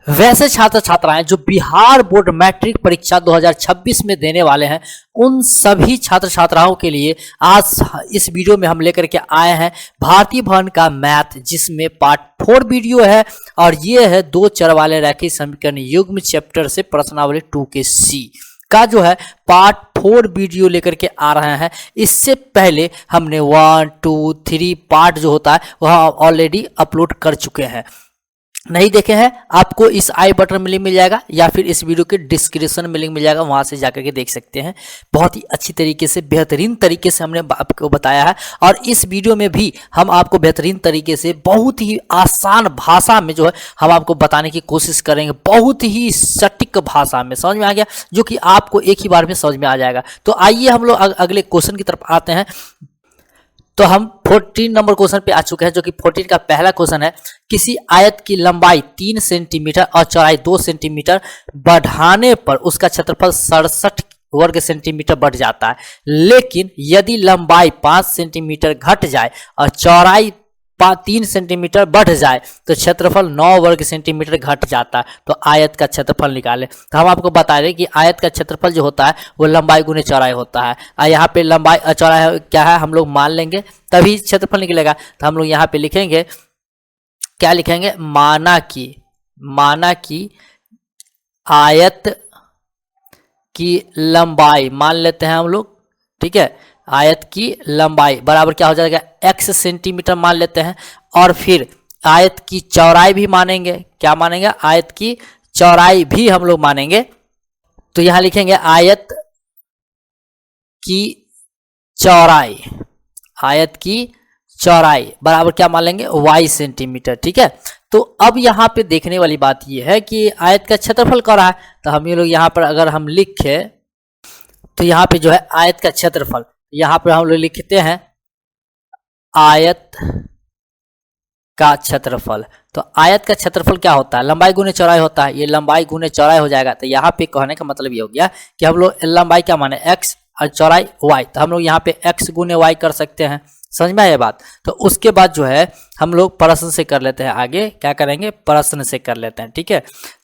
वैसे छात्र छात्राएं जो बिहार बोर्ड मैट्रिक परीक्षा 2026 में देने वाले हैं, उन सभी छात्र छात्राओं के लिए आज इस वीडियो में हम लेकर के आए हैं भारतीय भवन का मैथ, जिसमें पार्ट 4 वीडियो है और ये है दो चर वाले रैखिक समीकरण युग्म चैप्टर से प्रश्नावली 2 के सी का जो है पार्ट 4 वीडियो लेकर के आ रहे हैं। इससे पहले हमने 1, 2, 3 पार्ट जो होता है वह ऑलरेडी अपलोड कर चुके हैं। नहीं देखे हैं आपको इस आई बटन में लिंक मिल जाएगा या फिर इस वीडियो के डिस्क्रिप्शन में लिंक मिल जाएगा, वहां से जाकर के देख सकते हैं। बहुत ही अच्छी तरीके से बेहतरीन तरीके से हमने आपको बताया है और इस वीडियो में भी हम आपको बेहतरीन तरीके से बहुत ही आसान भाषा में जो है हम आपको बताने की कोशिश करेंगे, बहुत ही सटीक भाषा में। समझ में आ गया? जो कि आपको एक ही बार में समझ में आ जाएगा। तो आइए हम लोग अगले क्वेश्चन की तरफ आते हैं। तो हम 14 नंबर क्वेश्चन पे आ चुके हैं, जो कि 14 का पहला क्वेश्चन है। किसी आयत की लंबाई 3 सेंटीमीटर और चौड़ाई 2 सेंटीमीटर बढ़ाने पर उसका क्षेत्रफल 67 वर्ग सेंटीमीटर बढ़ जाता है, लेकिन यदि लंबाई 5 सेंटीमीटर घट जाए और चौड़ाई 3 सेंटीमीटर बढ़ जाए तो क्षेत्रफल 9 वर्ग सेंटीमीटर घट जाता है। तो आयत का क्षेत्रफल निकालें। तो हम आपको बता रहे कि आयत का क्षेत्रफल जो होता है वो लंबाई गुने चौड़ाई होता है। और यहाँ पे लंबाई चौड़ाई क्या है हम लोग मान लेंगे, तभी क्षेत्रफल निकलेगा। तो हम लोग यहाँ पे लिखेंगे, क्या लिखेंगे, माना कि आयत की लंबाई मान लेते हैं हम लोग, ठीक है। आयत की लंबाई बराबर क्या हो जाएगा, x सेंटीमीटर मान लेते हैं। और फिर आयत की चौड़ाई भी मानेंगे, क्या मानेंगे, आयत की चौड़ाई भी हम लोग मानेंगे। तो यहां लिखेंगे आयत की चौड़ाई बराबर क्या मान लेंगे, y सेंटीमीटर, ठीक है। तो अब यहाँ पे देखने वाली बात यह है कि आयत का क्षेत्रफल क्या रहा है। तो हम ये लोग यहाँ पर अगर हम लिखे तो यहाँ पे जो है आयत का क्षेत्रफल, यहाँ पर हम लोग लिखते हैं आयत का क्षेत्रफल। तो आयत का क्षेत्रफल क्या होता है, लंबाई गुने चौड़ाई होता है। ये लंबाई गुने चौड़ाई हो जाएगा। तो यहाँ पे कहने का मतलब ये हो गया कि हम लोग लंबाई क्या माने, x और चौड़ाई y। तो हम लोग यहाँ पे x गुने y कर सकते हैं। समझ में आया बात? तो उसके बाद जो है हम लोग प्रश्न से कर लेते हैं। आगे क्या करेंगे, प्रश्न से कर लेते हैं, ठीक है।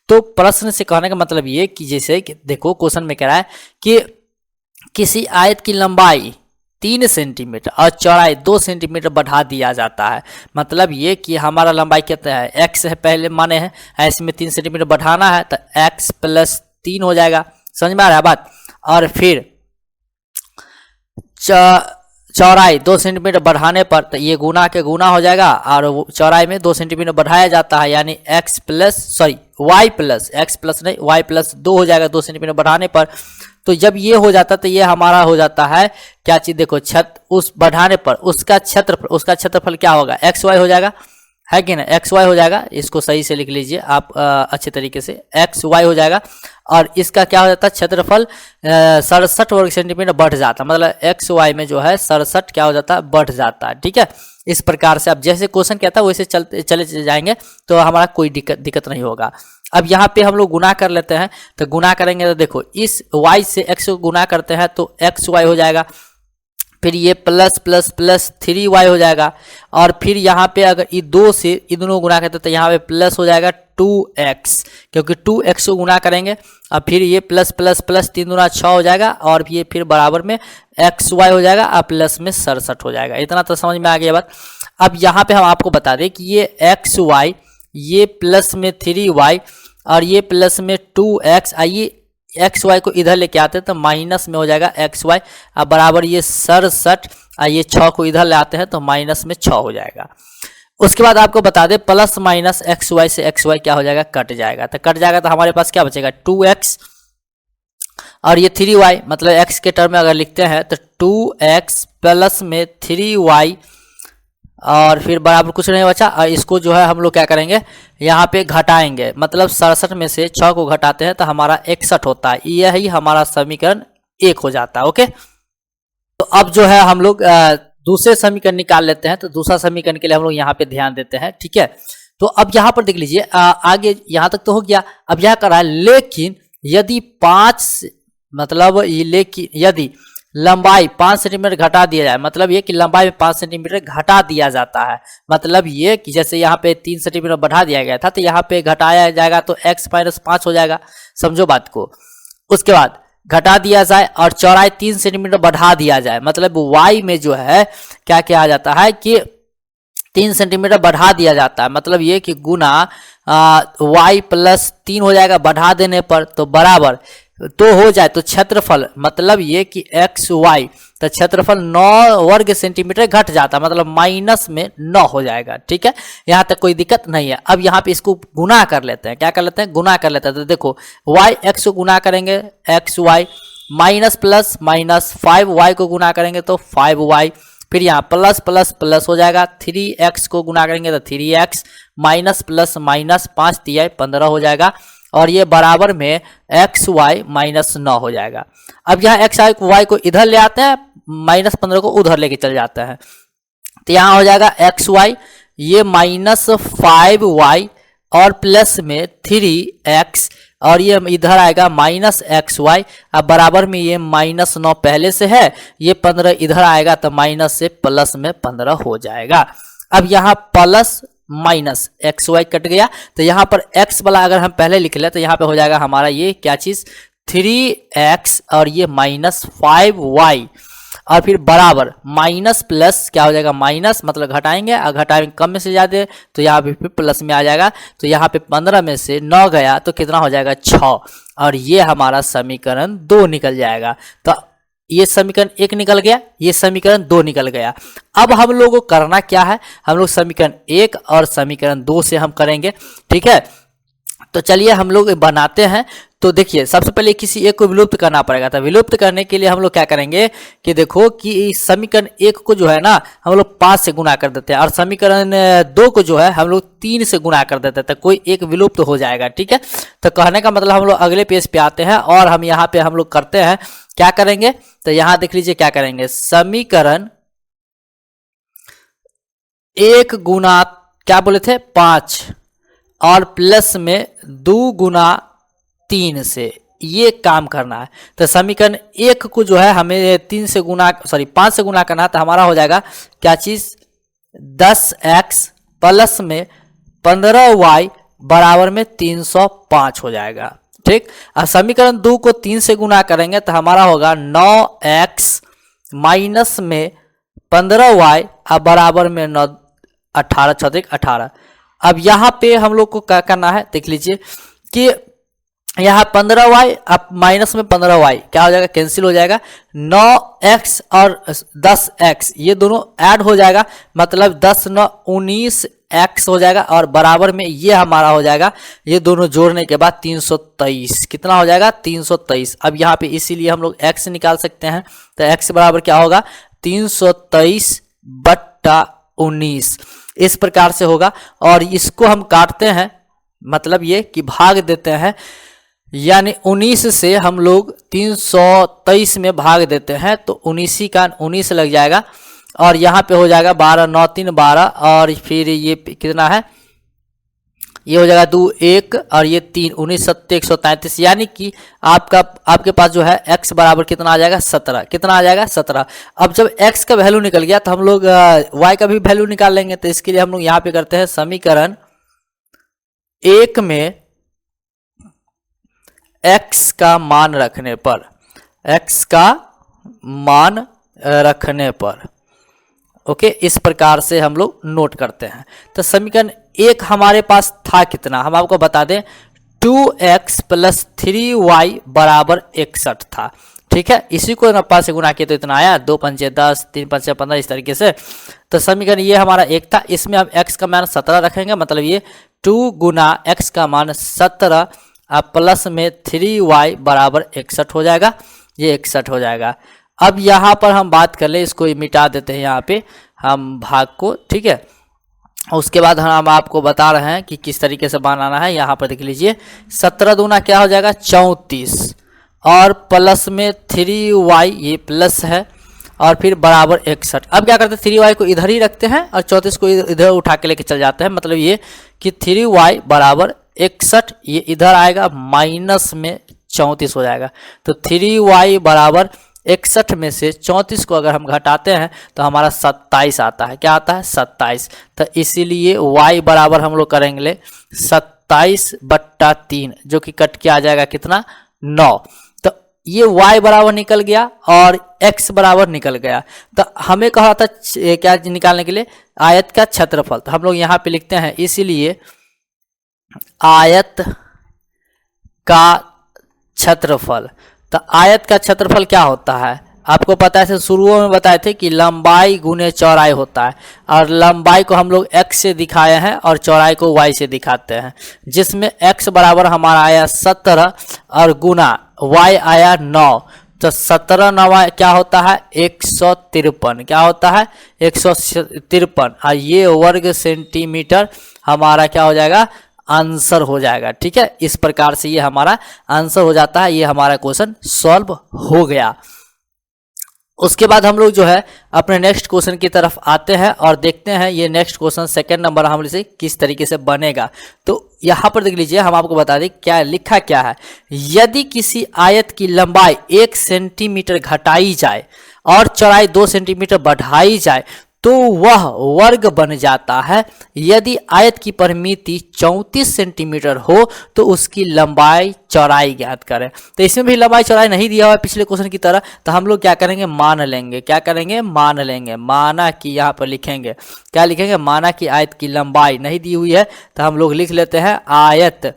तो प्रश्न से कहने का मतलब ये कि जैसे कि देखो क्वेश्चन में कह रहा है कि किसी आयत की लंबाई 3 सेंटीमीटर और चौड़ाई 2 सेंटीमीटर बढ़ा दिया जाता है। मतलब ये कि हमारा लंबाई कितना है, x है पहले माने हैं, ऐसे में 3 सेंटीमीटर बढ़ाना है तो x + 3 हो जाएगा। समझ में आ रहा है बात? और फिर चौड़ाई 2 सेंटीमीटर बढ़ाने पर तो ये गुना के गुना हो जाएगा और चौड़ाई में 2 सेंटीमीटर बढ़ाया जाता है, यानी y प्लस 2 हो जाएगा 2 सेंटीमीटर बढ़ाने पर। तो जब ये हो जाता तो ये हमारा हो जाता है क्या चीज, देखो उस बढ़ाने पर उसका क्षेत्रफल क्या होगा, xy हो जाएगा, है कि ना, xy हो जाएगा। इसको सही से लिख लीजिए आप अच्छे तरीके से, xy हो जाएगा। और इसका क्या हो जाता है, क्षेत्रफल 67 वर्ग सेंटीमीटर बढ़ जाता है। मतलब xy में जो है 67 क्या हो जाता है, बढ़ जाता है, ठीक है। इस प्रकार से आप जैसे क्वेश्चन कहता है वैसे चले जाएंगे तो हमारा कोई दिक्कत नहीं होगा। अब यहाँ पे हम लोग गुना कर लेते हैं। तो गुना करेंगे तो देखो इस y से x को गुना करते हैं तो xy हो जाएगा, फिर ये प्लस 3y हो जाएगा। और फिर यहाँ पे अगर ये 2 से ये दोनों गुना करते तो यहाँ पे प्लस हो जाएगा 2x, क्योंकि 2x को गुना करेंगे। और फिर ये प्लस 3 दूना 6 हो जाएगा और ये फिर बराबर में xy हो जाएगा और प्लस में 67 हो जाएगा। इतना तो समझ में आ गया बात। अब यहाँ पे हम आपको बता दें कि ये xy, ये प्लस में 3y और ये प्लस में 2x, आइए xy को इधर लेके आते हैं तो माइनस में हो जाएगा xy और बराबर ये 67 और ये 6 को इधर ले आते हैं तो माइनस में 6 हो जाएगा। उसके बाद आपको बता दें प्लस माइनस xy से xy क्या हो जाएगा, कट जाएगा। तो कट जाएगा तो हमारे पास क्या बचेगा, 2x और ये 3y, मतलब x के टर्म में अगर लिखते हैं तो 2x प्लस में 3y और फिर बराबर कुछ नहीं बचा। और इसको जो है हम लोग क्या करेंगे, यहाँ पे घटाएंगे, मतलब 67 में से 6 को घटाते हैं तो हमारा 61 होता है। यही हमारा समीकरण 1 हो जाता है। ओके, तो अब जो है हम लोग दूसरे समीकरण निकाल लेते हैं। तो दूसरा समीकरण के लिए हम लोग यहाँ पे ध्यान देते हैं, ठीक है। तो अब यहाँ पर देख लीजिए, आगे यहाँ तक तो हो गया। अब यह कर रहा है लेकिन यदि 5 मतलब लेकिन यदि लंबाई 5 सेंटीमीटर घटा दिया जाए, मतलब ये कि लंबाई में 5 सेंटीमीटर घटा दिया जाता है। मतलब ये कि जैसे यहाँ पे 3 सेंटीमीटर बढ़ा दिया गया था तो यहाँ पे घटाया जाएगा तो x-5 हो जाएगा, समझो बात को। उसके बाद घटा दिया जाए और चौड़ाई 3 सेंटीमीटर बढ़ा दिया जाए, मतलब y में जो है क्या किया जाता है कि 3 सेंटीमीटर बढ़ा दिया जाता है, मतलब ये कि गुना y+3 हो जाएगा बढ़ा देने पर, तो बराबर तो हो जाए तो क्षेत्रफल, मतलब ये कि एक्स वाई, तो क्षेत्रफल 9 वर्ग सेंटीमीटर घट जाता, मतलब माइनस में 9 हो जाएगा। ठीक है, यहाँ तक कोई दिक्कत नहीं है। अब यहाँ पे इसको गुना कर लेते हैं, क्या कर लेते हैं, गुना कर लेते हैं। तो देखो वाई एक्स को गुना करेंगे x y, minus plus minus 5y को गुना करेंगे तो 5y, फिर यहाँ प्लस प्लस प्लस हो जाएगा, 3x को गुना करेंगे तो 3x, माइनस प्लस माइनस 5 तिहाई 15 हो जाएगा, और ये बराबर में xy -9 हो जाएगा। अब यहाँ xy को इधर ले आते हैं, -15 को उधर लेके चल जाते हैं, तो यहाँ हो जाएगा xy ये -5y और प्लस में 3x, और ये इधर आएगा -xy। अब बराबर में ये -9 पहले से है, ये 15 इधर आएगा तो माइनस से प्लस में 15 हो जाएगा। अब यहाँ प्लस माइनस xy कट गया, तो यहाँ पर x वाला अगर हम पहले लिख ले तो यहाँ पे हो जाएगा हमारा ये क्या चीज 3x और ये -5y, और फिर बराबर माइनस प्लस क्या हो जाएगा माइनस, मतलब घटाएंगे, और घटाएंगे कम में से ज़्यादा तो यहाँ पे फिर प्लस में आ जाएगा, तो यहाँ पे 15 में से 9 गया तो कितना हो जाएगा 6, और ये हमारा समीकरण 2 निकल जाएगा। तो ये समीकरण 1 निकल गया, ये समीकरण 2 निकल गया। अब हम लोग को करना क्या है, हम लोग समीकरण 1 और समीकरण 2 से हम करेंगे। ठीक है, तो चलिए हम लोग बनाते हैं। तो देखिए सबसे पहले किसी एक को विलुप्त करना पड़ेगा, तो विलुप्त करने के लिए हम लोग क्या करेंगे कि देखो कि समीकरण 1 को जो है ना हम लोग 5 से गुना कर देते हैं, और समीकरण 2 को जो है हम लोग 3 से गुना कर देते हैं, तो कोई एक विलुप्त हो जाएगा। ठीक है, तो कहने का मतलब हम लोग अगले पेज पे आते हैं और हम यहाँ पे हम लोग करते हैं क्या करेंगे, तो यहाँ देख लीजिए क्या करेंगे, समीकरण 1 गुना क्या बोले थे 5 और प्लस में 2 गुना 3 से ये काम करना है। तो समीकरण 1 को जो है हमें 5 से गुना करना है, तो हमारा हो जाएगा क्या चीज 10x प्लस में 15y बराबर में 305 हो जाएगा। ठीक, और समीकरण 2 को 3 से गुना करेंगे तो हमारा होगा 9x माइनस में 15y और बराबर में 9 18 6 18। अब यहाँ पे हम लोग को क्या करना है, देख लीजिए कि यहाँ 15y अब माइनस में 15y क्या हो जाएगा, कैंसिल हो जाएगा, 9x और 10x ये दोनों ऐड हो जाएगा, मतलब 10 9 19x हो जाएगा, और बराबर में ये हमारा हो जाएगा, ये दोनों जोड़ने के बाद 323 कितना हो जाएगा 323। अब यहाँ पे इसीलिए हम लोग x निकाल सकते हैं, तो x बराबर क्या होगा 323/19 इस प्रकार से होगा। और इसको हम काटते हैं, मतलब ये कि भाग देते हैं, यानी 19 से हम लोग 323 में भाग देते हैं तो 19 का 19 लग जाएगा, और यहाँ पे हो जाएगा 12 9 3 12, और फिर ये कितना है, ये हो जाएगा 2 1 और ये 3 19 7 133, यानी कि आपके पास जो है x बराबर कितना आ जाएगा 17, कितना आ जाएगा 17। अब जब x का वैल्यू निकल गया तो हम लोग y का भी वैल्यू निकाल लेंगे, तो इसके लिए हम लोग यहाँ पे करते हैं समीकरण 1 में x का मान रखने पर, x का मान रखने पर ओके इस प्रकार से हम लोग नोट करते हैं। तो समीकरण 1 हमारे पास था कितना, हम आपको बता दें 2x प्लस 3y बराबर 61 था। ठीक है, इसी को 5 से गुना किया तो इतना आया, 2 पंचे 10 3 पंचे 15 इस तरीके से। तो समीकरण ये हमारा 1 था, इसमें हम x का मान 17 रखेंगे, मतलब ये 2 गुना x का मान 17 प्लस में 3y बराबर 61 हो जाएगा, ये 61 हो जाएगा। अब यहाँ पर हम बात कर ले, इसको मिटा देते हैं यहाँ पे हम भाग को। ठीक है, उसके बाद हम आपको बता रहे हैं कि किस तरीके से बनाना है। यहाँ पर देख लीजिए 17 दूना क्या हो जाएगा 34, और प्लस में 3y ये प्लस है, और फिर बराबर 61। अब क्या करते हैं 3y को इधर ही रखते हैं और 34 को इधर उठा के लेके चल जाते हैं, मतलब ये कि 3y बराबर 61 ये इधर आएगा, माइनस में 34 हो जाएगा, तो 3y बराबर 61 में से 34 को अगर हम घटाते हैं तो हमारा 27 आता है। क्या आता है? 27। तो इसीलिए y बराबर हम लोग करेंगे 27/3, जो कि कट के आ जाएगा कितना? 9। तो ये y बराबर निकल गया और x बराबर निकल गया। तो हमें कहा था क्या निकालने के लिए? आयत का क्षेत्रफल। तो हम लोग यहाँ पे लिखते हैं, इसीलिए आयत का क्षेत्रफल। तो आयत का क्षेत्रफल क्या होता है? आपको पता है, शुरू में बताए थे कि लंबाई गुने चौड़ाई होता है, और लंबाई को हम लोग x से दिखाए हैं और चौड़ाई को y से दिखाते हैं, जिसमें x बराबर हमारा आया 17 और गुना y आया 9। तो 17 9 क्या होता है? 153। क्या होता है? 153। और ये वर्ग सेंटीमीटर हमारा क्या हो जाएगा? आंसर हो जाएगा। ठीक है, इस प्रकार से ये हमारा आंसर हो जाता है। ये हमारा क्वेश्चन सॉल्व हो गया। उसके बाद हम लोग जो है अपने नेक्स्ट क्वेश्चन की तरफ आते हैं और देखते हैं ये नेक्स्ट क्वेश्चन सेकंड नंबर हम से किस तरीके से बनेगा। तो यहाँ पर देख लीजिए, हम आपको बता दें क्या लिखा क्या है। यदि किसी आयत की लंबाई 1 सेंटीमीटर घटाई जाए और चौड़ाई 2 सेंटीमीटर बढ़ाई जाए तो वह वर्ग बन जाता है। यदि आयत की परिमिति 34 सेंटीमीटर हो तो उसकी लंबाई चौड़ाई ज्ञात करें। तो इसमें भी लंबाई चौड़ाई नहीं दिया हुआ है पिछले क्वेश्चन की तरह, तो हम लोग क्या करेंगे? मान लेंगे। क्या करेंगे? मान लेंगे। माना कि यहाँ पर लिखेंगे, क्या लिखेंगे? माना कि आयत की लंबाई नहीं दी हुई है, तो हम लोग लिख लेते हैं आयत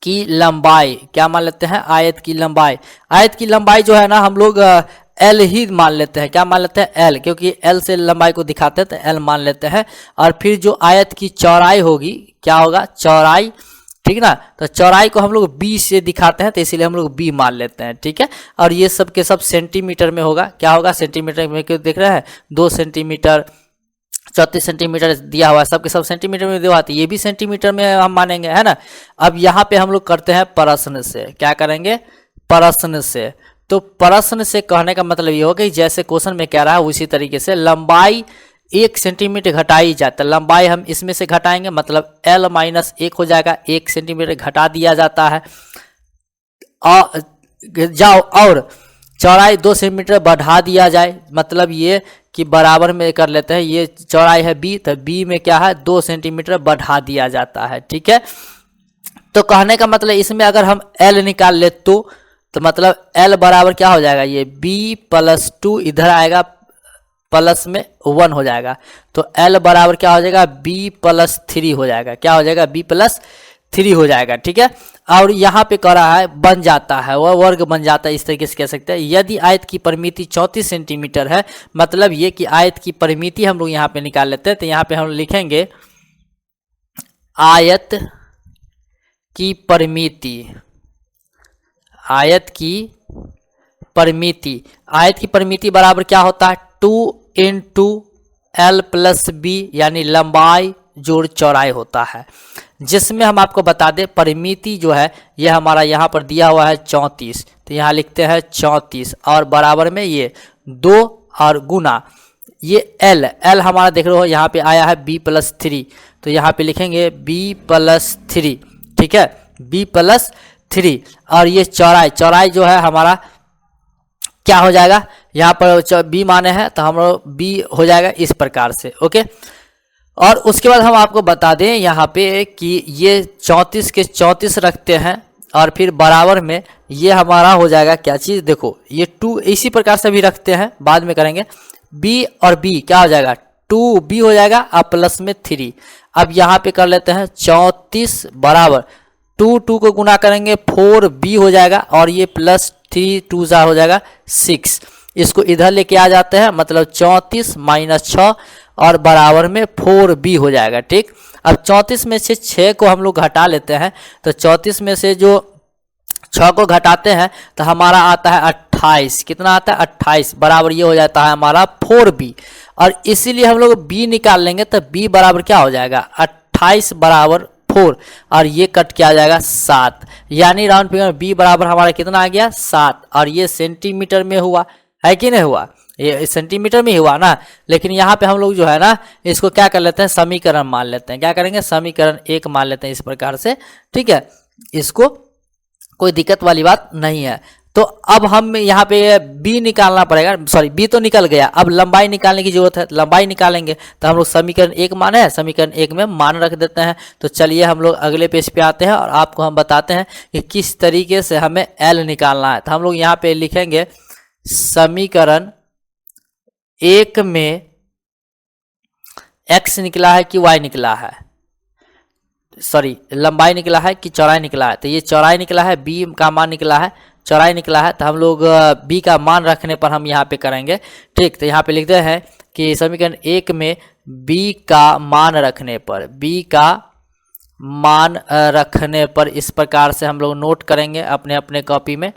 की लंबाई। क्या मान लेते हैं? आयत की लंबाई। आयत की लंबाई जो है ना, हम लोग L ही मान लेते हैं। क्या मान लेते हैं? L, क्योंकि L से लंबाई को दिखाते हैं तो L मान लेते हैं। और फिर जो आयत की चौड़ाई होगी, क्या होगा? चौड़ाई। ठीक ना, तो चौड़ाई को हम लोग B से दिखाते हैं, तो इसीलिए हम लोग B मान लेते हैं। ठीक है, और ये सब के सब सेंटीमीटर में होगा। क्या होगा? सेंटीमीटर में। क्यों देख रहे हैं? 2 सेंटीमीटर, 34 सेंटीमीटर दिया हुआ है, सबके सब सेंटीमीटर में दिया हुआ, तो ये भी सेंटीमीटर में हम मानेंगे, है ना। अब यहाँ पे हम लोग करते हैं प्रश्न से। क्या करेंगे? प्रश्न से। तो प्रश्न से कहने का मतलब ये होगा कि जैसे क्वेश्चन में कह रहा है उसी तरीके से लंबाई 1 सेंटीमीटर घटाई जाए, तो लंबाई हम इसमें से घटाएंगे, मतलब L माइनस 1 हो जाएगा। 1 सेंटीमीटर घटा दिया जाता है और चौड़ाई 2 सेंटीमीटर बढ़ा दिया जाए, मतलब ये कि बराबर में कर लेते हैं। ये चौड़ाई है B, तो B में क्या है? 2 सेंटीमीटर बढ़ा दिया जाता है। ठीक है, तो कहने का मतलब इसमें अगर हम L निकाल ले तो मतलब L बराबर क्या हो जाएगा? ये B+2 इधर आएगा, प्लस में 1 हो जाएगा, तो L बराबर क्या हो जाएगा? B+3 हो जाएगा। क्या हो जाएगा? B+3 हो जाएगा। ठीक है, और यहाँ पे कह रहा है बन जाता है, वह वर्ग बन जाता है। इस तरीके से कह सकते हैं। यदि आयत की परिमिति 34 सेंटीमीटर है, मतलब ये कि आयत की परिमिति हम लोग यहाँ पे निकाल लेते हैं, तो यहाँ पे हम लिखेंगे आयत की परिमिति। आयत की परिमिति, आयत की परिमिति बराबर क्या होता है? 2 × L+B, यानी लंबाई जोड़ चौड़ाई होता है, जिसमें हम आपको बता दें परिमिति जो है ये हमारा यहाँ पर दिया हुआ है 34, तो यहाँ लिखते हैं 34 और बराबर में ये 2 और गुना ये L हमारा देख रहे हो यहाँ पे आया है B+3, तो यहाँ पे लिखेंगे B+3। ठीक है, B+3। और ये चौड़ाई जो है हमारा क्या हो जाएगा? यहाँ पर B माने हैं तो हम लोग B हो जाएगा इस प्रकार से। ओके, और उसके बाद हम आपको बता दें यहाँ पे कि ये 34 के 34 रखते हैं और फिर बराबर में ये हमारा हो जाएगा क्या चीज़? देखो ये 2 इसी प्रकार से भी रखते हैं, बाद में करेंगे। B और B क्या हो जाएगा? 2B हो जाएगा और प्लस में 3। अब यहाँ पे कर लेते हैं 34 बराबर 2 को गुना करेंगे 4B हो जाएगा, और ये +3 2 हो जाएगा 6। इसको इधर लेके आ जाते हैं, मतलब 34 - 6 और बराबर में 4B हो जाएगा। ठीक, अब 34 में से 6 को हम लोग घटा लेते हैं, तो 34 में से जो 6 को घटाते हैं तो हमारा आता है 28। कितना आता है? 28 बराबर ये हो जाता है हमारा 4B, और इसीलिए हम लोग B निकाल लेंगे, तो B बराबर क्या हो जाएगा? 28 बराबर 4 और ये कट के आ जाएगा 7, यानी राउंड फिगर B बराबर हमारा कितना आ गया? 7। और ये सेंटीमीटर में हुआ है कि नहीं हुआ? ये सेंटीमीटर में ही हुआ ना, लेकिन यहाँ पे हम लोग जो है ना इसको क्या कर लेते हैं? समीकरण मान लेते हैं। क्या करेंगे? समीकरण 1 मान लेते हैं इस प्रकार से। ठीक है, इसको कोई दिक्कत वाली बात नहीं है। तो अब हम यहाँ पे b निकालना पड़ेगा, सॉरी b तो निकल गया, अब लंबाई निकालने की जरूरत है, लंबाई निकालेंगे। तो हम लोग समीकरण 1 मान है, समीकरण 1 में मान रख देते हैं। तो चलिए हम लोग अगले पेज पे आते हैं और आपको हम बताते हैं कि किस तरीके से हमें l निकालना है। तो हम लोग यहाँ पे लिखेंगे समीकरण 1 में x निकला है कि y निकला है, सॉरी लंबाई निकला है कि चौड़ाई निकला है। तो ये चौड़ाई निकला है, b का मान निकला है, चौड़ाई निकला है। तो हम लोग b का मान रखने पर हम यहाँ पे करेंगे, ठीक। तो यहाँ पे लिखते हैं कि समीकरण 1 में b का मान रखने पर, b का मान रखने पर इस प्रकार से हम लोग नोट करेंगे अपने अपने कॉपी में,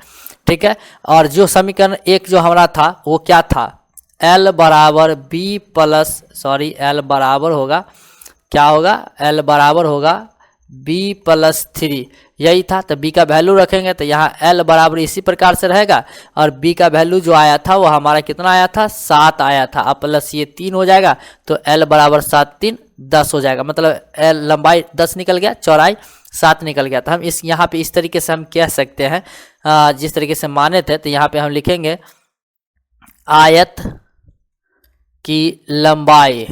ठीक है। और जो समीकरण 1 जो हमारा था वो क्या था, l बराबर b प्लस, सॉरी l बराबर होगा, क्या होगा, l बराबर होगा b प्लस 3, यही था। तो b का वैल्यू रखेंगे तो यहाँ l बराबर इसी प्रकार से रहेगा और b का वैल्यू जो आया था वो हमारा कितना आया था, 7 आया था। अब प्लस ये 3 हो जाएगा तो l बराबर 7 3 10 हो जाएगा, मतलब l लंबाई 10 निकल गया, चौड़ाई 7 निकल गया। तो हम इस यहाँ पे इस तरीके से हम कह सकते हैं, जिस तरीके से माने थे। तो यहाँ पे हम लिखेंगे आयत की लंबाई,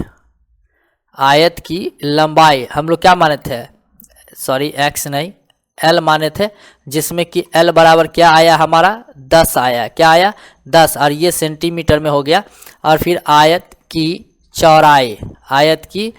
आयत की लंबाई हम लोग क्या माने थे, सॉरी x नहीं l माने थे, जिसमें कि l बराबर क्या आया हमारा 10 आया, क्या आया 10, और ये सेंटीमीटर में हो गया। और फिर आयत की चौड़ाई, आयत की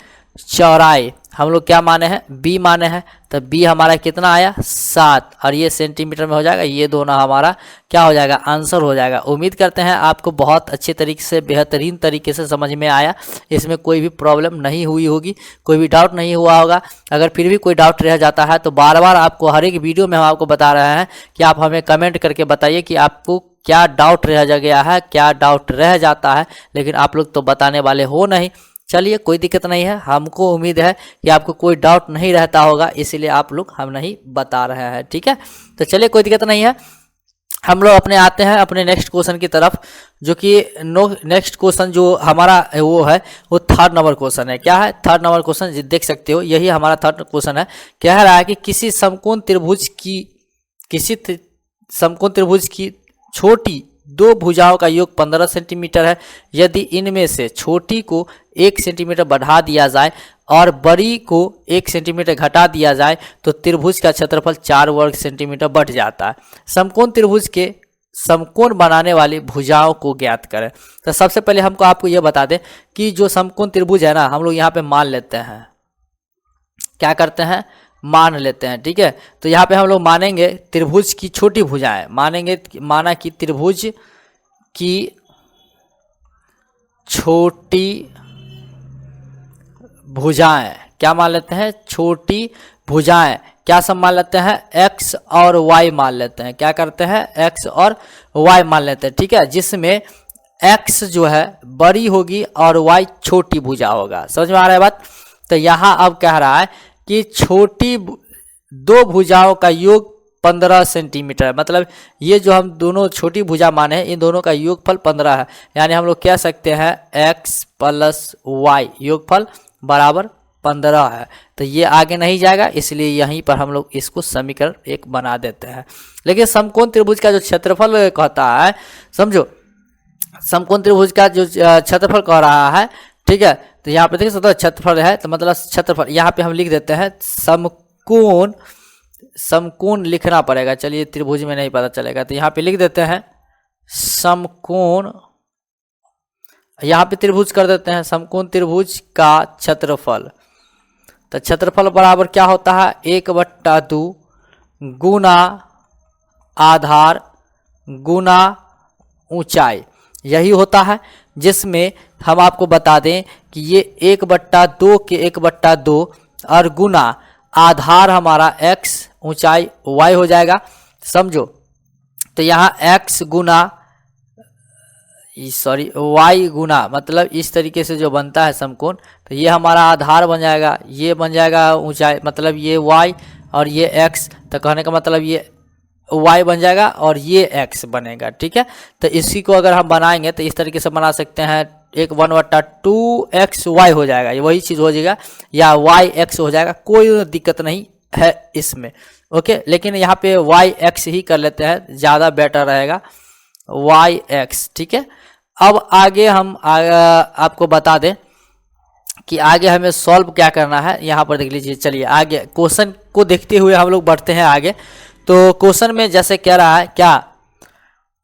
चौड़ाई हम लोग क्या माने हैं, b माने हैं। तो b हमारा कितना आया 7, और ये सेंटीमीटर में हो जाएगा, ये दोनों हमारा क्या हो जाएगा, आंसर हो जाएगा। उम्मीद करते हैं आपको बहुत अच्छे तरीके से, बेहतरीन तरीके से समझ में आया, इसमें कोई भी प्रॉब्लम नहीं हुई होगी, कोई भी डाउट नहीं हुआ होगा। अगर फिर भी कोई डाउट रह जाता है तो बार बार आपको हर एक वीडियो में हम आपको बता रहे हैं कि आप हमें कमेंट करके बताइए कि आपको क्या डाउट रह गया है, क्या डाउट रह जाता है, लेकिन आप लोग तो बताने वाले हो नहीं। चलिए कोई दिक्कत नहीं है, हमको उम्मीद है कि आपको कोई डाउट नहीं रहता होगा, इसीलिए आप लोग हम नहीं बता रहे हैं, ठीक है। तो चलिए कोई दिक्कत नहीं है, हम लोग अपने आते हैं अपने नेक्स्ट क्वेश्चन की तरफ, जो कि नेक्स्ट क्वेश्चन जो हमारा वो है वो 3rd नंबर क्वेश्चन है। क्या है 3rd नंबर क्वेश्चन, देख सकते हो यही हमारा 3rd क्वेश्चन है। कह रहा है कि किसी समकोण त्रिभुज की छोटी दो भुजाओं का योग 15 सेंटीमीटर है। यदि इनमें से छोटी को 1 सेंटीमीटर बढ़ा दिया जाए और बड़ी को 1 सेंटीमीटर घटा दिया जाए तो त्रिभुज का क्षेत्रफल 4 वर्ग सेंटीमीटर बढ़ जाता है। समकोण त्रिभुज के समकोण बनाने वाली भुजाओं को ज्ञात करें। तो सबसे पहले हमको आपको यह बता दें कि जो समकोण त्रिभुज है ना, हम लोग यहाँ पे मान लेते हैं, क्या करते हैं, मान लेते हैं, ठीक है। तो यहाँ पे हम लोग मानेंगे त्रिभुज की छोटी भुजाएं, माना कि त्रिभुज की छोटी भुजाएं, क्या मान लेते हैं, छोटी भुजाएं, क्या सब मान लेते हैं, x और y मान लेते हैं, क्या करते हैं, x और y मान लेते हैं, ठीक है। जिसमें x जो है बड़ी होगी और y छोटी भुजा होगा, समझ में आ रहा है बात। तो यहाँ अब कह रहा है कि छोटी दो भुजाओं का योग 15 सेंटीमीटर, मतलब ये जो हम दोनों छोटी भुजा माने हैं इन दोनों का योगफल 15 है। यानी हम लोग कह सकते हैं x प्लस वाई योगफल बराबर 15 है। तो ये आगे नहीं जाएगा, इसलिए यहीं पर हम लोग इसको समीकरण 1 बना देते हैं। लेकिन समकोण त्रिभुज का जो क्षेत्रफल कहता है, समझो समकोण त्रिभुज का जो क्षेत्रफल कह रहा है, ठीक है। तो यहाँ पे देख सकते हो क्षेत्रफल है, तो मतलब क्षेत्रफल यहाँ पे हम लिख देते हैं समकोण, समकोण लिखना पड़ेगा, चलिए त्रिभुज में नहीं पता चलेगा, तो यहाँ पे लिख देते हैं समकोण, यहाँ पे त्रिभुज कर देते हैं, समकोण त्रिभुज का क्षेत्रफल। तो क्षेत्रफल बराबर क्या होता है, 1/2 गुना आधार गुना ऊंचाई, यही होता है। जिसमें हम आपको बता दें कि ये 1/2 के 1/2 और गुना आधार हमारा x, ऊंचाई y हो जाएगा, समझो। तो यहाँ x गुना y गुना, मतलब इस तरीके से जो बनता है समकोण, तो ये हमारा आधार बन जाएगा, ये बन जाएगा ऊंचाई, मतलब ये y और ये x, तो कहने का मतलब ये y बन जाएगा और ये x बनेगा, ठीक है। तो इसी को अगर हम बनाएंगे तो इस तरीके से बना सकते हैं, 1/2 xy हो जाएगा, ये वही चीज़ हो जाएगा, या y x हो जाएगा, कोई दिक्कत नहीं है इसमें। ओके, लेकिन यहाँ पे वाई एक्स ही कर लेते हैं, ज़्यादा बेटर रहेगा, वाई एक्स। ठीक है, अब आगे हम आपको बता दें कि आगे हमें सॉल्व क्या करना है। यहाँ पर देख लीजिए, चलिए आगे क्वेश्चन को देखते हुए हम लोग बढ़ते हैं आगे। तो क्वेश्चन में जैसे कह रहा है क्या,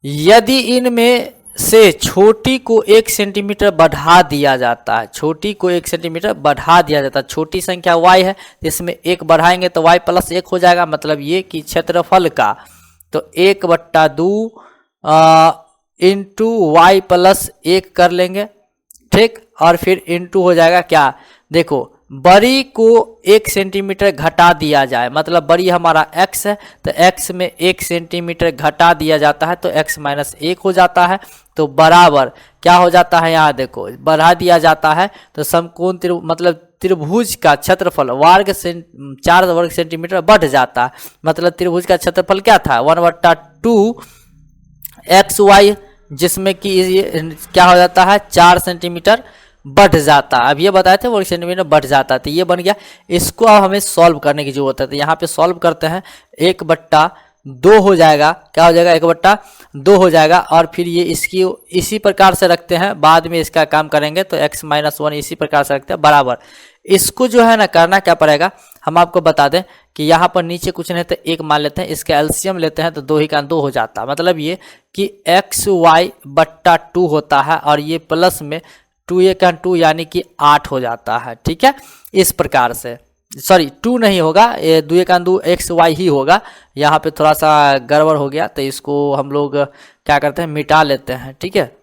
यदि इनमें से छोटी को 1 सेंटीमीटर बढ़ा दिया जाता है, छोटी को 1 सेंटीमीटर बढ़ा दिया जाता है, छोटी संख्या y है, इसमें 1 बढ़ाएंगे तो y प्लस 1 हो जाएगा, मतलब ये कि क्षेत्रफल का तो 1/2 इंटू वाई प्लस 1 कर लेंगे। ठीक, और फिर इंटू हो जाएगा क्या, देखो बड़ी को 1 सेंटीमीटर घटा दिया जाए, मतलब बड़ी हमारा x है तो x में 1 सेंटीमीटर घटा दिया जाता है तो x माइनस 1 हो जाता है। तो बराबर क्या हो जाता है, यहाँ देखो बढ़ा दिया जाता है तो समकोण मतलब त्रिभुज का क्षेत्रफल 4 वर्ग सेंटीमीटर बढ़ जाता है, मतलब त्रिभुज का क्षेत्रफल क्या था 1/2 XY, जिसमें कि क्या हो जाता है 4 सेंटीमीटर बढ़ जाता है। अब ये बताए थे वर्ग सेंटीमीटर बढ़ जाता है, तो ये बन गया। इसको अब हमें सॉल्व करने की जरूरत है, तो यहाँ पे सॉल्व करते हैं, 1/2 हो जाएगा, क्या हो जाएगा 1/2 हो जाएगा। और फिर ये इसकी इसी प्रकार से रखते हैं, बाद में इसका काम करेंगे तो x माइनस 1 इसी प्रकार से रखते हैं बराबर। इसको जो है ना करना क्या पड़ेगा, हम आपको बता दें कि यहाँ पर नीचे कुछ नहीं तो 1 मान लेते हैं, इसका एलसीएम लेते हैं तो 2 ही का 2 हो जाता है, मतलब ये कि XY/2 होता है और ये प्लस में 2 का 2 यानी कि 8 हो जाता है। ठीक है, इस प्रकार से, सॉरी 2 नहीं होगा, ये 2 का 2 XY ही होगा, यहाँ पे थोड़ा सा गड़बड़ हो गया तो इसको हम लोग क्या करते हैं मिटा लेते हैं। ठीक है,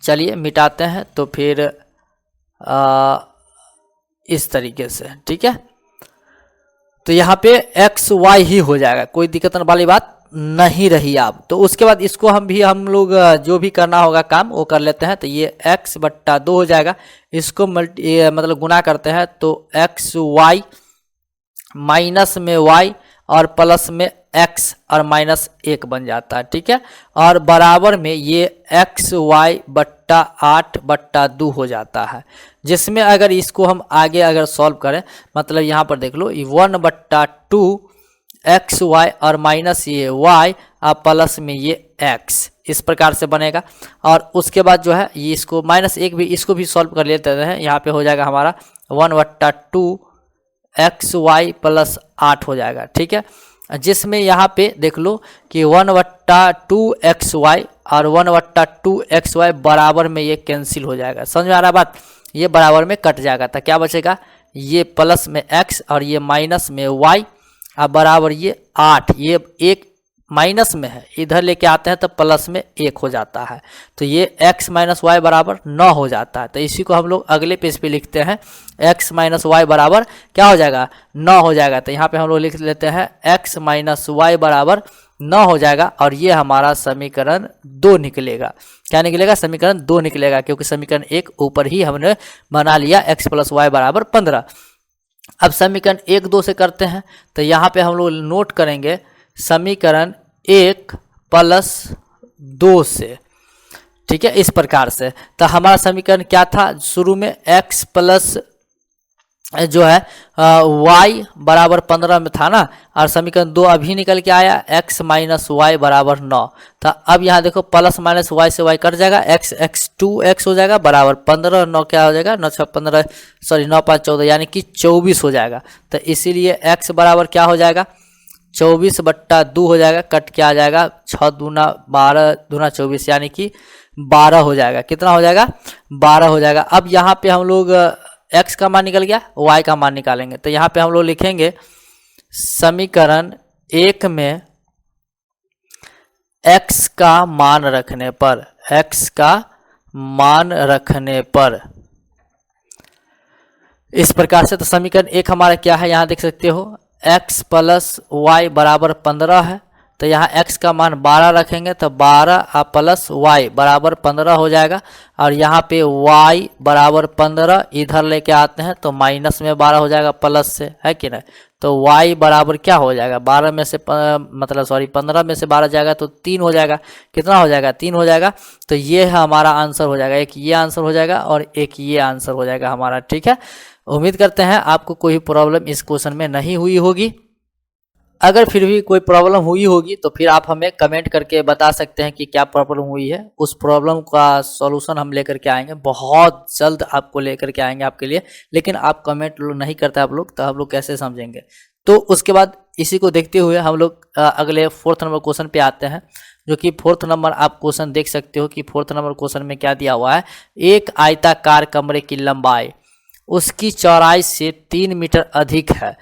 चलिए मिटाते हैं तो फिर इस तरीके से। ठीक है, तो यहाँ पे XY ही हो जाएगा, कोई दिक्कत वाली बात नहीं रही आप। तो उसके बाद इसको हम लोग जो भी करना होगा काम वो कर लेते हैं, तो ये x/2 हो जाएगा, इसको मतलब गुना करते हैं तो XY माइनस में y और प्लस में x और माइनस 1 बन जाता है। ठीक है, और बराबर में ये XY/8/2 हो जाता है, जिसमें अगर इसको हम आगे अगर सॉल्व करें, मतलब यहाँ पर देख लो 1/2 XY और माइनस ये y और प्लस में ये x, इस प्रकार से बनेगा। और उसके बाद जो है ये इसको -1 भी इसको भी सॉल्व कर लेते हैं, यहाँ पे हो जाएगा हमारा 1/2 XY प्लस 8 हो जाएगा। ठीक है, जिसमें यहाँ पे देख लो कि 1/2 XY और 1/2 XY बराबर में ये कैंसिल हो जाएगा, समझ में आ रहा बात, ये बराबर में कट जाएगा, तो क्या बचेगा ये प्लस में x और ये माइनस में y अब बराबर ये 8, ये 1 माइनस में है, इधर लेके आते हैं तो प्लस में 1 हो जाता है, तो ये x माइनस वाई बराबर 9 हो जाता है। तो इसी को हम लोग अगले पेज पे लिखते हैं, x माइनस वाई बराबर क्या हो जाएगा 9 हो जाएगा। तो यहाँ पे हम लोग लिख लेते हैं x माइनस वाई बराबर 9 हो जाएगा, और ये हमारा समीकरण 2 निकलेगा। क्या निकलेगा, समीकरण 2 निकलेगा, क्योंकि समीकरण 1 ऊपर ही हमने बना लिया x प्लस वाई बराबर 15। अब समीकरण 1 2 से करते हैं, तो यहाँ पे हम लोग नोट करेंगे समीकरण 1 प्लस 2 से। ठीक है, इस प्रकार से, तो हमारा समीकरण क्या था शुरू में, x प्लस जो है y बराबर 15 में था ना, और समीकरण 2 अभी निकल के आया x माइनस वाई बराबर 9। तो अब यहाँ देखो प्लस माइनस y से y कट जाएगा, x 2x हो जाएगा बराबर 15, 9 क्या हो जाएगा 9 6 15, सॉरी 9 5 14 यानी कि 24 हो जाएगा। तो इसीलिए x बराबर क्या हो जाएगा 24/2 हो जाएगा, कट के आ जाएगा 6 दूना 12 दूना 24 यानी कि 12 हो जाएगा। कितना हो जाएगा 12 हो जाएगा। अब यहाँ पे हम लोग x का मान निकल गया, y का मान निकालेंगे, तो यहाँ पे हम लोग लिखेंगे समीकरण 1 में x का मान रखने पर, x का मान रखने पर इस प्रकार से, तो समीकरण 1 हमारा क्या है यहाँ देख सकते हो, x प्लस वाई बराबर 15 है, तो यहाँ x का मान 12 रखेंगे तो 12 प्लस y बराबर 15 हो जाएगा, और यहाँ पे y बराबर 15 इधर लेके आते हैं तो माइनस में 12 हो जाएगा प्लस से, है कि नहीं। तो y बराबर क्या हो जाएगा 12 में से मतलब सॉरी 15 में से 12 जाएगा तो 3 हो जाएगा। कितना हो जाएगा 3 हो जाएगा। तो ये हमारा आंसर हो जाएगा, एक ये आंसर हो जाएगा और एक ये आंसर हो जाएगा हमारा। ठीक है, उम्मीद करते हैं आपको कोई प्रॉब्लम इस क्वेश्चन में नहीं हुई होगी। अगर फिर भी कोई प्रॉब्लम हुई होगी तो फिर आप हमें कमेंट करके बता सकते हैं कि क्या प्रॉब्लम हुई है। उस प्रॉब्लम का सॉल्यूशन हम लेकर के आएंगे, बहुत जल्द आपको लेकर के आएंगे आपके लिए। लेकिन आप कमेंट नहीं करते आप लोग, तो हम लोग कैसे समझेंगे। तो उसके बाद इसी को देखते हुए हम लोग अगले 4th नंबर क्वेश्चन पे आते हैं, जो कि 4th नंबर आप क्वेश्चन देख सकते हो कि 4th नंबर क्वेश्चन में क्या दिया हुआ है। एक आयताकार कमरे की लंबाई उसकी चौड़ाई से 3 मीटर अधिक है।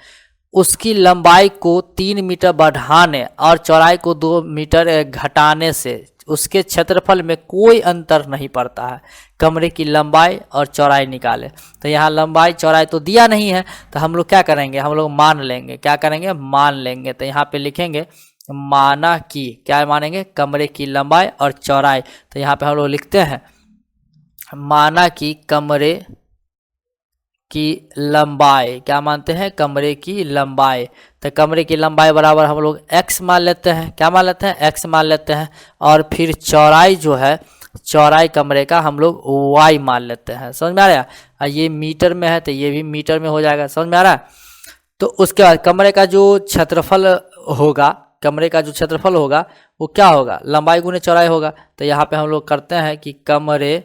उसकी लंबाई को 3 मीटर बढ़ाने और चौड़ाई को 2 मीटर घटाने से उसके क्षेत्रफल में कोई अंतर नहीं पड़ता है। कमरे की लंबाई और चौड़ाई निकाले। तो यहाँ लंबाई चौड़ाई तो दिया नहीं है, तो हम लोग क्या करेंगे, हम लोग मान लेंगे। क्या करेंगे, मान लेंगे। तो यहाँ पे लिखेंगे माना कि, क्या मानेंगे, कमरे की लंबाई और चौड़ाई। तो यहाँ पे हम लोग लिखते हैं माना कि कमरे की लंबाई, क्या मानते हैं, कमरे की लंबाई। तो कमरे की लंबाई बराबर हम लोग x मान लेते हैं। क्या मान लेते हैं, x मान लेते हैं। और फिर चौड़ाई जो है, चौड़ाई कमरे का हम लोग y मान लेते हैं। समझ में आ रहा है। ये मीटर में है तो ये भी मीटर में हो जाएगा। समझ में आ रहा है। तो उसके बाद कमरे का जो क्षेत्रफल होगा, कमरे का जो क्षेत्रफल होगा वो क्या होगा, लंबाई गुने चौड़ाई होगा। तो यहाँ पे हम लोग करते हैं कि कमरे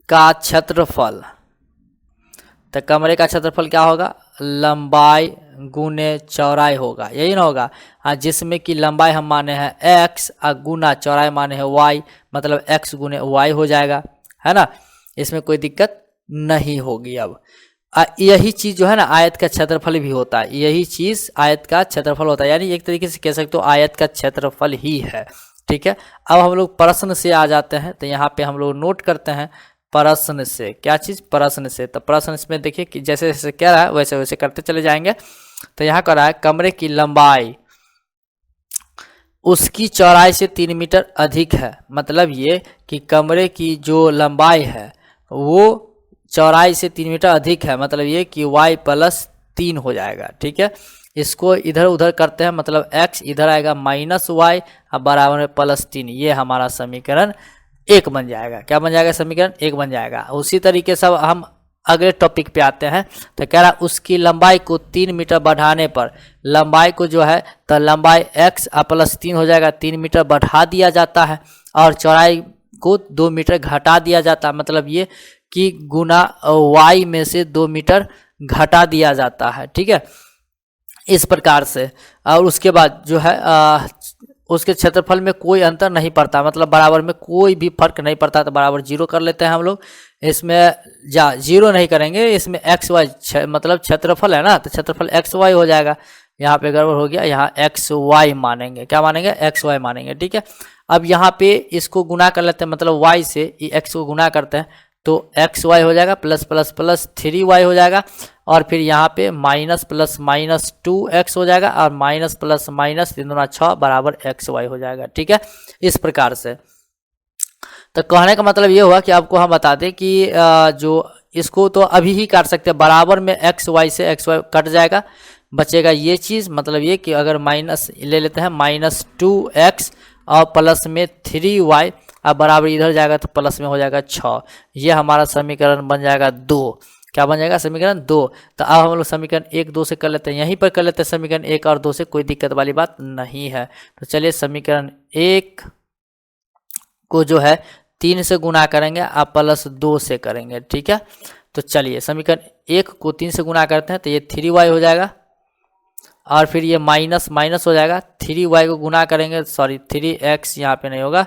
का क्षेत्रफल, तो कमरे का क्षेत्रफल क्या होगा, लंबाई गुने चौड़ाई होगा, यही ना होगा। जिसमें कि लंबाई हम माने हैं x और गुना चौड़ाई माने हैं y, मतलब x गुने y हो जाएगा, है ना। इसमें कोई दिक्कत नहीं होगी। अब यही चीज़ जो है ना आयत का क्षेत्रफल भी होता है, यही चीज़ आयत का क्षेत्रफल होता है, यानी एक तरीके से कह सकते हो आयत का क्षेत्रफल ही है। ठीक है। अब हम लोग प्रश्न से आ जाते हैं। तो यहाँ पे हम लोग नोट करते हैं प्रश्न से, क्या चीज़, प्रश्न से। तो प्रश्न इसमें देखिए कि जैसे जैसे कह रहा है वैसे वैसे करते चले जाएंगे। तो यहाँ कह रहा है कमरे की लंबाई उसकी चौड़ाई से 3 मीटर अधिक है। मतलब ये कि कमरे की जो लंबाई है वो चौड़ाई से 3 मीटर अधिक है, मतलब ये कि y + 3 हो जाएगा। ठीक है। इसको इधर उधर करते हैं, मतलब x इधर आएगा -y और बराबर में +3। ये हमारा समीकरण 1 बन जाएगा। क्या बन जाएगा, समीकरण 1 बन जाएगा। उसी तरीके से हम अगले टॉपिक पे आते हैं। तो कह रहा उसकी लंबाई को 3 मीटर बढ़ाने पर, लंबाई को जो है तो लंबाई x +3 हो जाएगा, 3 मीटर बढ़ा दिया जाता है और चौड़ाई को 2 मीटर घटा दिया जाता है। मतलब ये कि गुना y में से 2 मीटर घटा दिया जाता है। ठीक है, इस प्रकार से। और उसके बाद जो है उसके क्षेत्रफल में कोई अंतर नहीं पड़ता, मतलब बराबर में कोई भी फर्क नहीं पड़ता। तो बराबर 0 कर लेते हैं हम लोग। इसमें 0 नहीं करेंगे, इसमें एक्स वाई मतलब क्षेत्रफल है ना, तो क्षेत्रफल एक्स वाई हो जाएगा। यहाँ पे गड़बड़ हो गया, यहाँ एक्स वाई मानेंगे। क्या मानेंगे, एक्स वाई मानेंगे। ठीक है। अब यहाँ पे इसको गुना कर लेते हैं, मतलब y से एक्स को गुना करते हैं तो एक्स वाई हो जाएगा, प्लस प्लस प्लस 3y हो जाएगा। और फिर यहाँ पे माइनस प्लस माइनस 2x हो जाएगा और माइनस प्लस माइनस 3 दूना 6 बराबर एक्स वाई हो जाएगा। ठीक है, इस प्रकार से। तो कहने का मतलब ये हुआ कि आपको हम बता दें कि जो इसको तो अभी ही काट सकते हैं, बराबर में एक्स वाई से एक्स वाई कट जाएगा, बचेगा ये चीज़। मतलब ये कि अगर माइनस ले लेते हैं -2x और प्लस में 3y अब बराबर इधर जाएगा तो प्लस में हो जाएगा 6। ये हमारा समीकरण बन जाएगा 2। क्या बन जाएगा, समीकरण 2। तो अब हम लोग समीकरण 1 2 से कर लेते हैं, यहीं पर कर लेते हैं समीकरण 1 और 2 से, कोई दिक्कत वाली बात नहीं है। तो चलिए समीकरण 1 को जो है 3 से गुना करेंगे आप +2 से करेंगे। ठीक है। तो चलिए समीकरण 1 को 3 से गुना करते हैं तो ये 3y हो जाएगा और फिर ये माइनस माइनस हो जाएगा। 3y को गुना करेंगे, सॉरी 3x यहाँ पे नहीं होगा,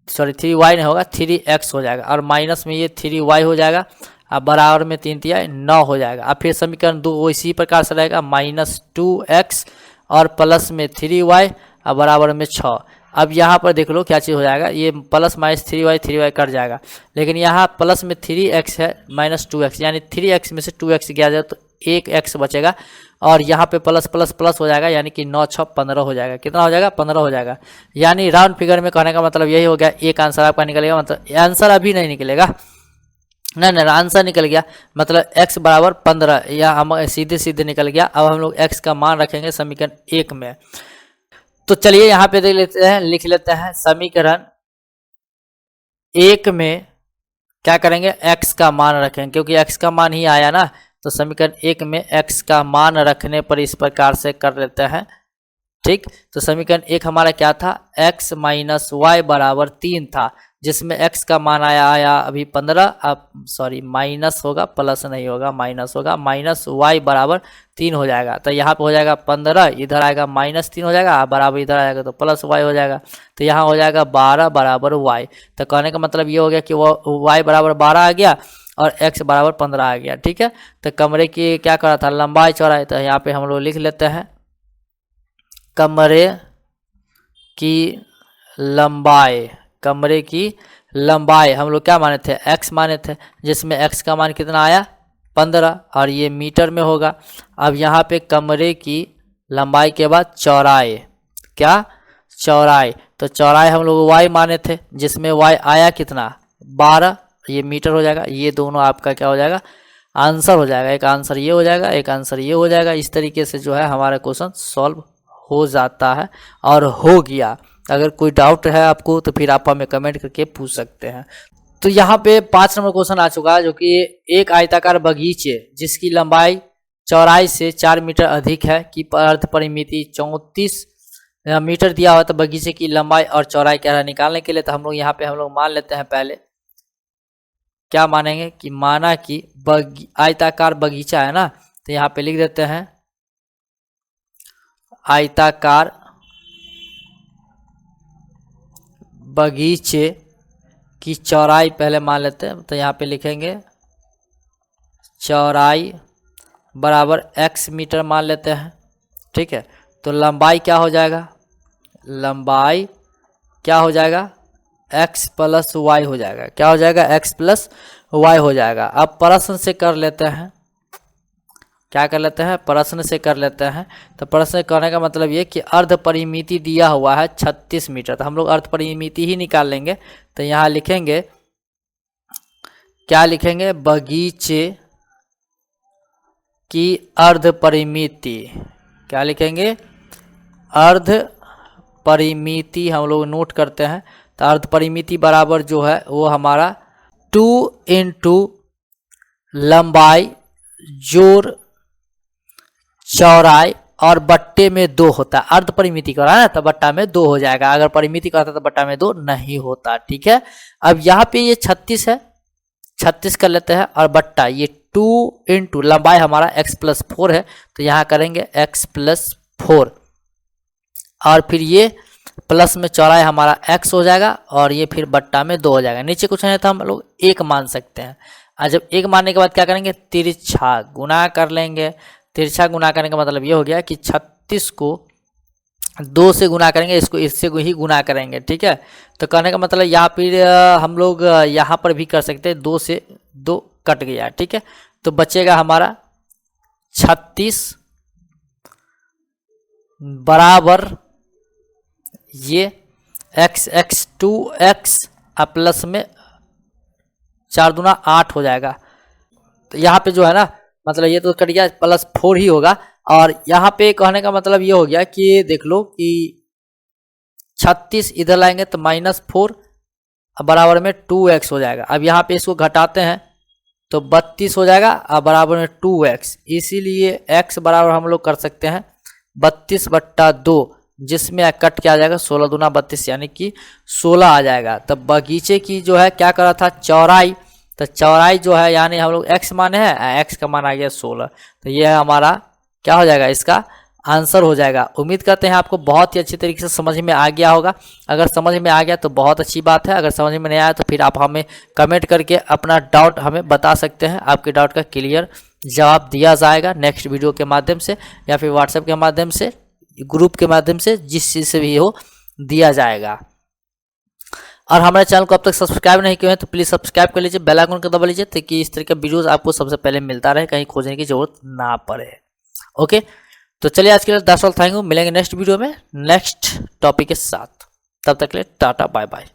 सॉरी 3y नहीं होगा, 3x हो जाएगा और माइनस में ये 3y हो जाएगा। अब बराबर में 3 3 9 हो जाएगा। अब फिर समीकरण 2 इसी प्रकार से रहेगा, -2x और प्लस में 3y और बराबर में 6। अब यहाँ पर देख लो क्या चीज़ हो जाएगा, ये प्लस माइनस 3y कट जाएगा, लेकिन यहाँ प्लस में 3x है -2x, यानी 3x में से 2x गया जाए तो 1x बचेगा और यहाँ पे प्लस प्लस प्लस हो जाएगा, यानी कि 9 6 15 हो जाएगा। कितना हो जाएगा, 15 हो जाएगा। यानी राउंड फिगर में कहने का मतलब यही हो गया, एक आंसर आपका निकलेगा। मतलब आंसर अभी नहीं निकलेगा, नहीं आंसर निकल गया, मतलब x बराबर 15, या हम सीधे सीधे निकल गया। अब हम लोग x का मान रखेंगे समीकरण 1 में। तो चलिए यहाँ पे देख लेते हैं, लिख लेते हैं समीकरण 1 में क्या करेंगे, x का मान रखेंगे, क्योंकि x का मान ही आया ना। तो समीकरण 1 में x का मान रखने पर इस प्रकार से कर लेते हैं। ठीक, तो समीकरण 1 हमारा क्या था, x माइनस वाई बराबर 3 था, जिसमें x का मान आया अभी 15, अब सॉरी माइनस होगा, प्लस नहीं होगा, माइनस होगा, माइनस वाई बराबर 3 हो जाएगा। तो यहाँ पे हो जाएगा 15, इधर आएगा -3 हो जाएगा, बराबर इधर आएगा तो प्लस वाई हो जाएगा। तो यहाँ हो जाएगा 12 बराबर वाई। तो कहने का मतलब ये हो गया कि वो वाई बराबर 12 आ गया और x बराबर 15 आ गया। ठीक है, तो कमरे की क्या करा था, लंबाई चौड़ाई। तो यहाँ पे हम लोग लिख लेते हैं कमरे की लंबाई, कमरे की लंबाई हम लोग क्या माने थे, x माने थे, जिसमें x का मान कितना आया 15, और ये मीटर में होगा। अब यहाँ पे कमरे की लंबाई के बाद चौड़ाई, क्या चौड़ाई, तो चौड़ाई हम लोग y माने थे, जिसमें y आया कितना 12, ये मीटर हो जाएगा। ये दोनों आपका क्या हो जाएगा, आंसर हो जाएगा। एक आंसर ये हो जाएगा, एक आंसर ये हो जाएगा। इस तरीके से जो है हमारा क्वेश्चन सॉल्व हो जाता है और हो गया। अगर कोई डाउट है आपको तो फिर आप हमें कमेंट करके पूछ सकते हैं। तो यहाँ पे 5 नंबर क्वेश्चन आ चुका है, जो कि एक आयताकार बगीचे जिसकी लंबाई चौड़ाई से 4 मीटर अधिक है कि अर्ध परिमिति 34 मीटर दिया हुआ। तो बगीचे की लंबाई और चौड़ाई क्या है निकालने के लिए, तो हम लोग यहाँ पे हम लोग मान लेते हैं, पहले क्या मानेंगे कि माना कि आयताकार बगीचा है ना, तो यहाँ पे लिख देते हैं आयताकार बगीचे की चौड़ाई पहले मान लेते हैं। तो यहाँ पे लिखेंगे चौड़ाई बराबर x मीटर मान लेते हैं। ठीक है, तो लंबाई क्या हो जाएगा, लंबाई क्या हो जाएगा x प्लस वाई हो जाएगा। क्या हो जाएगा, x प्लस वाई हो जाएगा। अब प्रश्न से कर लेते हैं, क्या कर लेते हैं, प्रश्न से कर लेते हैं। तो प्रश्न करने का मतलब ये कि अर्ध परिमिति दिया हुआ है 36 मीटर, तो हम लोग अर्ध परिमिति ही निकाल लेंगे। तो यहाँ लिखेंगे, क्या लिखेंगे, बगीचे की अर्ध परिमिति, क्या लिखेंगे, अर्ध परिमिति हम लोग नोट करते हैं। तो अर्ध परिमिति बराबर जो है वो हमारा 2 इंटू लंबाई जोड़ चौड़ाई और बट्टे में 2 होता है। अर्ध परिमिति का है ना, तो बट्टा में 2 हो जाएगा। अगर परिमिति का होता तो बट्टा में 2 नहीं होता। ठीक है, अब यहाँ पे ये 36 है, 36 कर लेते हैं, और बट्टा ये 2 इंटू लंबाई हमारा x प्लस 4 है, तो यहाँ करेंगे x प्लस 4, और फिर ये प्लस में चौड़ाई हमारा x हो जाएगा, और ये फिर बट्टा में 2 हो जाएगा। नीचे कुछ नहीं था, हम लोग 1 मान सकते हैं। और जब 1 मानने के बाद क्या करेंगे, तिरछा गुना कर लेंगे। तिरछा गुना करने का मतलब ये हो गया कि 36 को 2 से गुना करेंगे, इसको इससे ही गुना करेंगे। ठीक है, तो कहने का मतलब यहाँ पर हम लोग यहाँ पर भी कर सकते हैं, 2 से 2 कट गया। ठीक है, तो बचेगा हमारा 36 बराबर ये x 2x प्लस में 4 दूना 8 हो जाएगा। तो यहाँ पे जो है ना, मतलब ये तो कट गया, प्लस 4 ही होगा। और यहाँ पे कहने का मतलब ये हो गया कि देख लो कि 36 इधर लाएंगे तो -4 बराबर में 2x हो जाएगा। अब यहाँ पे इसको घटाते हैं तो 32 हो जाएगा, और बराबर में 2x, इसीलिए x बराबर हम लोग कर सकते हैं 32/2, जिसमें कट क्या आ जाएगा 16 दूना 32, यानी कि 16 आ जाएगा। तब बगीचे की जो है क्या करा था, चौड़ाई, तो चौड़ाई जो है यानी हम लोग x माने हैं, x का मान आ गया 16, तो ये हमारा क्या हो जाएगा, इसका आंसर हो जाएगा। उम्मीद करते हैं आपको बहुत ही अच्छी तरीके से समझ में आ गया होगा। अगर समझ में आ गया तो बहुत अच्छी बात है, अगर समझ में नहीं आया तो फिर आप हमें कमेंट करके अपना डाउट हमें बता सकते हैं। आपके डाउट का क्लियर जवाब दिया जाएगा नेक्स्ट वीडियो के माध्यम से, या फिर व्हाट्सएप के माध्यम से, ग्रुप के माध्यम से, जिस चीज़ से भी हो दिया जाएगा। और हमारे चैनल को अब तक सब्सक्राइब नहीं किए हैं तो प्लीज़ सब्सक्राइब कर लीजिए, बेल आइकन को दबा लीजिए, ताकि इस तरह का वीडियोस आपको सबसे पहले मिलता रहे, कहीं खोजने की जरूरत ना पड़े। ओके, तो चलिए आज के लिए 10 थैंक यू। मिलेंगे नेक्स्ट वीडियो में नेक्स्ट टॉपिक के साथ, तब तक के लिए टाटा बाय बाय।